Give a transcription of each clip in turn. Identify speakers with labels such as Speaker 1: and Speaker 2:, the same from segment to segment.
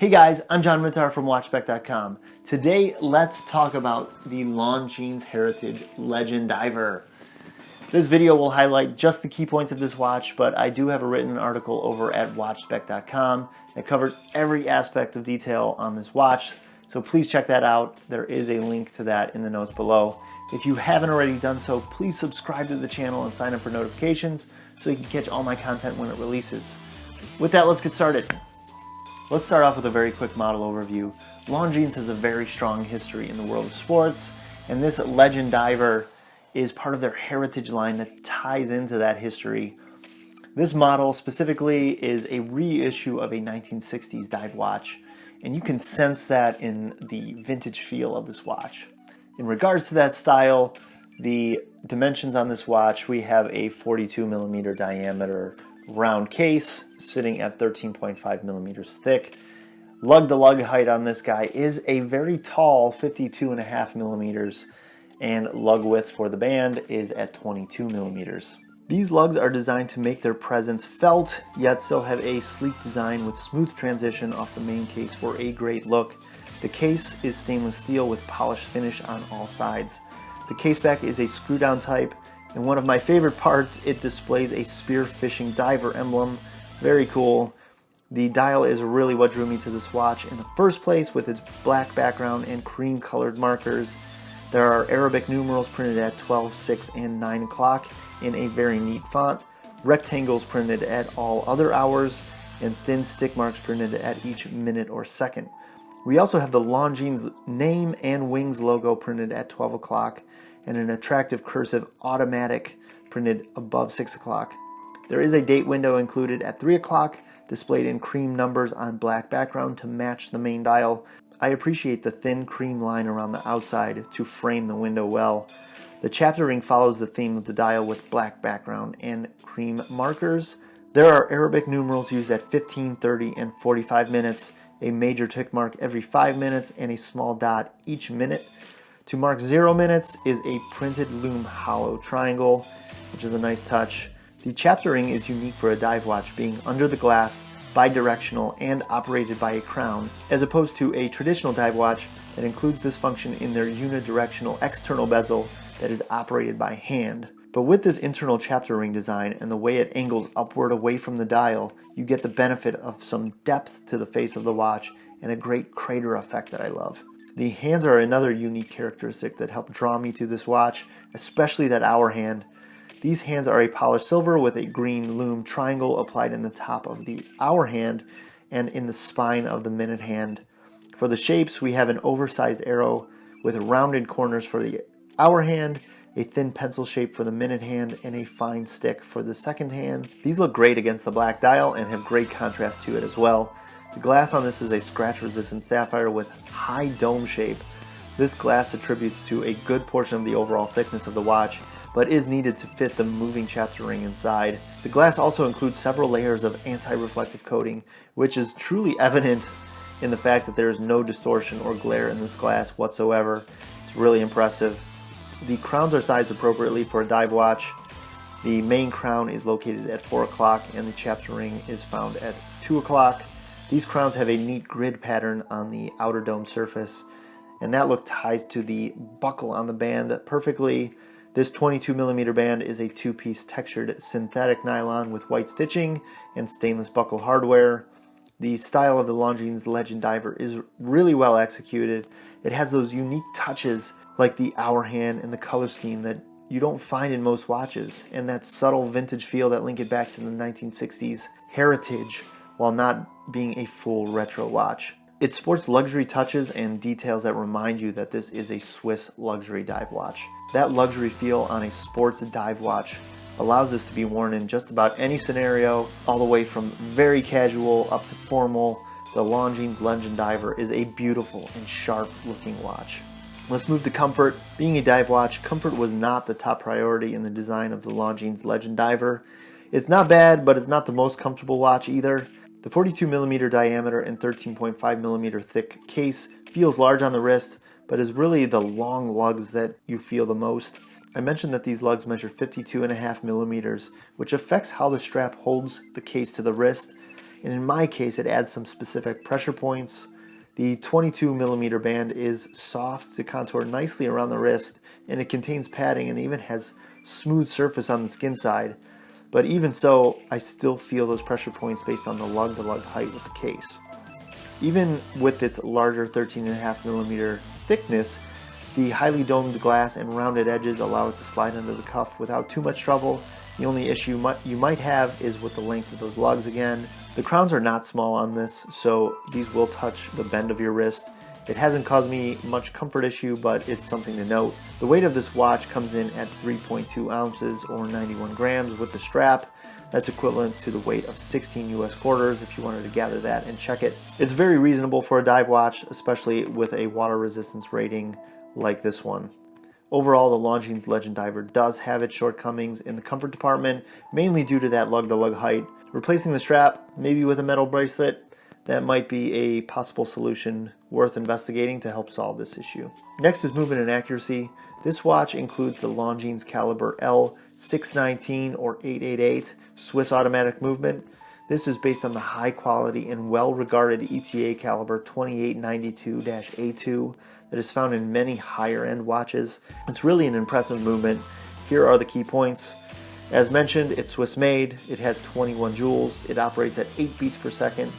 Speaker 1: Hey guys, I'm John Mintar from WatchSpec.com. Today, let's talk about the Longines Heritage Legend Diver. This video will highlight just the key points of this watch, but I do have a written article over at WatchSpec.com that covers every aspect of detail on this watch, so please check that out. There is a link to that in the notes below. If you haven't already done so, please subscribe to the channel and sign up for notifications so you can catch all my content when it releases. With that, let's get started. Let's start off with a very quick model overview. Longines has a very strong history in the world of sports, and this Legend Diver is part of their heritage line that ties into that history. This model specifically is a reissue of a 1960s dive watch, and you can sense that in the vintage feel of this watch. In regards to that style, the dimensions on this watch, we have a 42 millimeter diameter round case sitting at 13.5 millimeters thick. Lug to lug height on this guy is a very tall 52.5 millimeters, and lug width for the band is at 22 millimeters. These lugs are designed to make their presence felt, yet still have a sleek design with smooth transition off the main case for a great look. The case is stainless steel with polished finish on all sides. The case back is a screw down type, and one of my favorite parts, it displays a spearfishing diver emblem. Very cool. The dial is really what drew me to this watch in the first place, with its black background and cream colored markers. There are Arabic numerals printed at 12, 6, and 9 o'clock in a very neat font, rectangles printed at all other hours, and thin stick marks printed at each minute or second. We also have the Longines name and wings logo printed at 12 o'clock, and an attractive cursive automatic printed above 6 o'clock. There is a date window included at 3 o'clock, displayed in cream numbers on black background to match the main dial. I appreciate the thin cream line around the outside to frame the window well. The chapter ring follows the theme of the dial with black background and cream markers. There are Arabic numerals used at 15, 30, and 45 minutes, a major tick mark every 5 minutes, and a small dot each minute. To mark 0 minutes is a printed loom hollow triangle, which is a nice touch. The chapter ring is unique for a dive watch, being under the glass, bidirectional, and operated by a crown, as opposed to a traditional dive watch that includes this function in their unidirectional external bezel that is operated by hand. But with this internal chapter ring design and the way it angles upward away from the dial, you get the benefit of some depth to the face of the watch and a great crater effect that I love. The hands are another unique characteristic that helped draw me to this watch, especially that hour hand. These hands are a polished silver with a green loom triangle applied in the top of the hour hand and in the spine of the minute hand. For the shapes, we have an oversized arrow with rounded corners for the hour hand, a thin pencil shape for the minute hand, and a fine stick for the second hand. These look great against the black dial and have great contrast to it as well. The glass on this is a scratch-resistant sapphire with high dome shape. This glass attributes to a good portion of the overall thickness of the watch, but is needed to fit the moving chapter ring inside. The glass also includes several layers of anti-reflective coating, which is truly evident in the fact that there is no distortion or glare in this glass whatsoever. It's really impressive. The crowns are sized appropriately for a dive watch. The main crown is located at 4 o'clock and the chapter ring is found at 2 o'clock. These crowns have a neat grid pattern on the outer dome surface, and that look ties to the buckle on the band perfectly. This 22 millimeter band is a two-piece textured synthetic nylon with white stitching and stainless buckle hardware. The style of the Longines Legend Diver is really well executed. It has those unique touches like the hour hand and the color scheme that you don't find in most watches, and that subtle vintage feel that link it back to the 1960s heritage while not being a full retro watch. It sports luxury touches and details that remind you that this is a Swiss luxury dive watch. That luxury feel on a sports dive watch allows this to be worn in just about any scenario, all the way from very casual up to formal. The Longines Legend Diver is a beautiful and sharp looking watch. Let's move to comfort. Being a dive watch, comfort was not the top priority in the design of the Longines Legend Diver. It's not bad, but it's not the most comfortable watch either. The 42 millimeter diameter and 13.5 millimeter thick case feels large on the wrist, but is really the long lugs that you feel the most. I mentioned that these lugs measure 52.5 millimeters, which affects how the strap holds the case to the wrist. and in my case it adds some specific pressure points. The 22mm band is soft to contour nicely around the wrist, and it contains padding and even has smooth surface on the skin side. But even so, I still feel those pressure points based on the lug-to-lug height with the case. Even with its larger 13.5mm thickness, the highly domed glass and rounded edges allow it to slide under the cuff without too much trouble. The only issue you might have is with the length of those lugs again. The crowns are not small on this, so these will touch the bend of your wrist. It hasn't caused me much comfort issue, but it's something to note. The weight of this watch comes in at 3.2 ounces or 91 grams with the strap. That's equivalent to the weight of 16 US quarters if you wanted to gather that and check it. It's very reasonable for a dive watch, especially with a water resistance rating like this one. Overall, the Longines Legend Diver does have its shortcomings in the comfort department, mainly due to that lug-to-lug height. Replacing the strap, maybe with a metal bracelet, that might be a possible solution worth investigating to help solve this issue. Next is movement and accuracy. This watch includes the Longines Caliber L619 or 888 Swiss automatic movement. This is based on the high quality and well-regarded ETA caliber 2892-A2 that is found in many higher end watches. It's really an impressive movement. Here are the key points. As mentioned, it's Swiss made, it has 21 joules, it operates at 8 beats per second,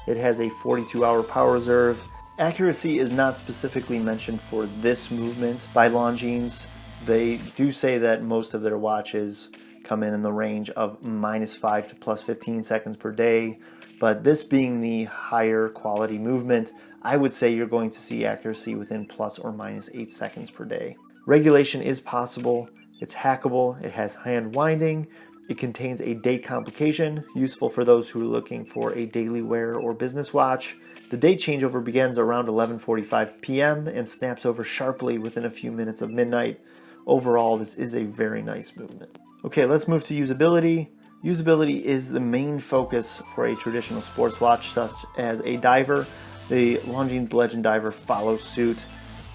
Speaker 1: it has a 42-hour power reserve. Accuracy is not specifically mentioned for this movement by Longines. They do say that most of their watches come in the range of -5 to +15 seconds per day, but this being the higher quality movement, I would say you're going to see accuracy within plus or minus 8 seconds per day. Regulation is possible, it's hackable, it has hand winding, it contains a date complication, useful for those who are looking for a daily wear or business watch. The date changeover begins around 11:45 p.m. and snaps over sharply within a few minutes of midnight. Overall, this is a very nice movement. Okay, let's move to usability. Usability is the main focus for a traditional sports watch such as a diver. The Longines Legend Diver follows suit.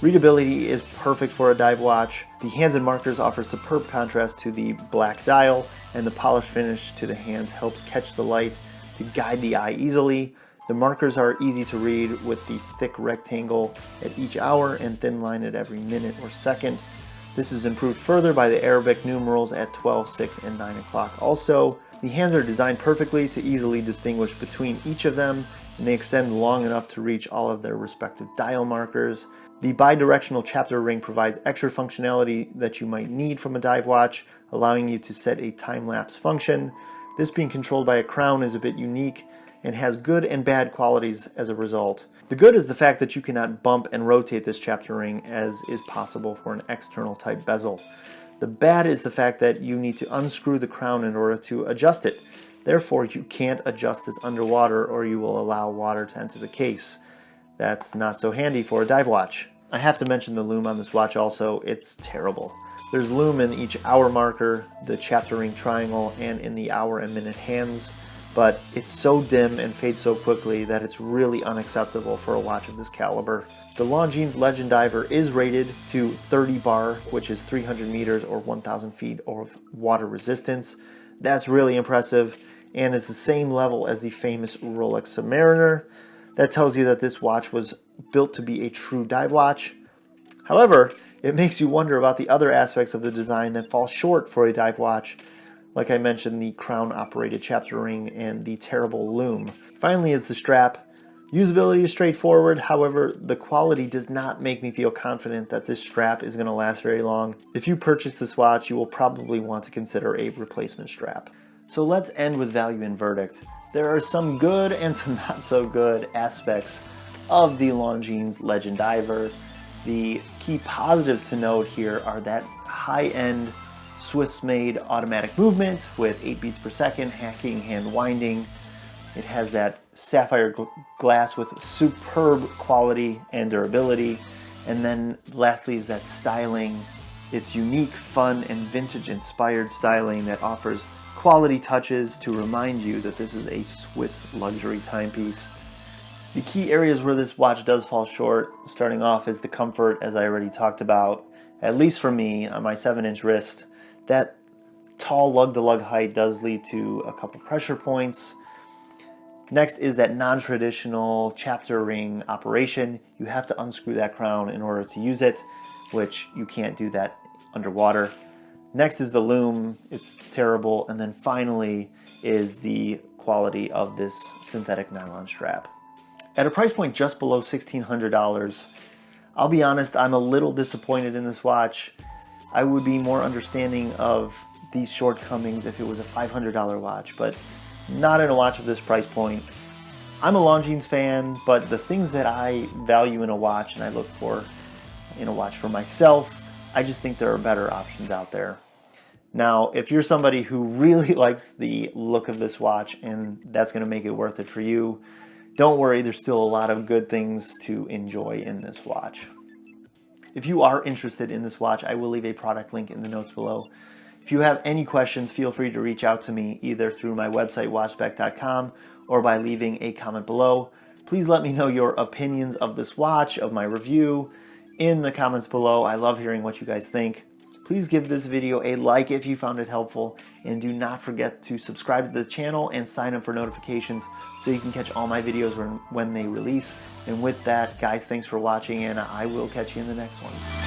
Speaker 1: Readability is perfect for a dive watch. The hands and markers offer superb contrast to the black dial, and the polished finish to the hands helps catch the light to guide the eye easily. The markers are easy to read with the thick rectangle at each hour and thin line at every minute or second. This is improved further by the Arabic numerals at 12, 6, and 9 o'clock. Also, the hands are designed perfectly to easily distinguish between each of them, and they extend long enough to reach all of their respective dial markers. The bidirectional chapter ring provides extra functionality that you might need from a dive watch, allowing you to set a time-lapse function. This being controlled by a crown is a bit unique and has good and bad qualities as a result. The good is the fact that you cannot bump and rotate this chapter ring as is possible for an external type bezel. The bad is the fact that you need to unscrew the crown in order to adjust it. Therefore, you can't adjust this underwater or you will allow water to enter the case. That's not so handy for a dive watch. I have to mention the lume on this watch also. It's terrible. There's lume in each hour marker, the chapter ring triangle, and in the hour and minute hands, but it's so dim and fades so quickly that it's really unacceptable for a watch of this caliber. The Longines Legend Diver is rated to 30 bar, which is 300 meters or 1,000 feet of water resistance. That's really impressive and is the same level as the famous Rolex Submariner. That tells you that this watch was built to be a true dive watch. However, it makes you wonder about the other aspects of the design that fall short for a dive watch. Like I mentioned, the crown-operated chapter ring and the terrible lume. Finally is the strap. Usability is straightforward, however, the quality does not make me feel confident that this strap is going to last very long. If you purchase this watch, you will probably want to consider a replacement strap. So let's end with value and verdict. There are some good and some not so good aspects of the Longines Legend Diver. The key positives to note here are that high-end Swiss-made automatic movement with 8 beats per second, hacking, hand winding. It has that sapphire glass with superb quality and durability. And then lastly is that styling. It's unique, fun, and vintage-inspired styling that offers quality touches to remind you that this is a Swiss luxury timepiece. The key areas where this watch does fall short, starting off, is the comfort, as I already talked about. At least for me, on my 7-inch wrist, that tall lug-to-lug height does lead to a couple pressure points. Next is that non-traditional chapter ring operation. You have to unscrew that crown in order to use it, which you can't do that underwater. Next is the loom. It's terrible. And then finally is the quality of this synthetic nylon strap. At a price point just below $1,600, I'll be honest, I'm a little disappointed in this watch. I would be more understanding of these shortcomings if it was a $500 watch, but not in a watch of this price point. I'm a Longines fan, but the things that I value in a watch and I look for in a watch for myself, I just think there are better options out there. Now, if you're somebody who really likes the look of this watch and that's going to make it worth it for you, don't worry, there's still a lot of good things to enjoy in this watch. If you are interested in this watch, I will leave a product link in the notes below. If you have any questions, feel free to reach out to me either through my website, watchspec.com, or by leaving a comment below. Please let me know your opinions of this watch, of my review, in the comments below. I love hearing what you guys think. Please give this video a like if you found it helpful, and do not forget to subscribe to the channel and sign up for notifications so you can catch all my videos when they release. And with that, guys, thanks for watching, and I will catch you in the next one.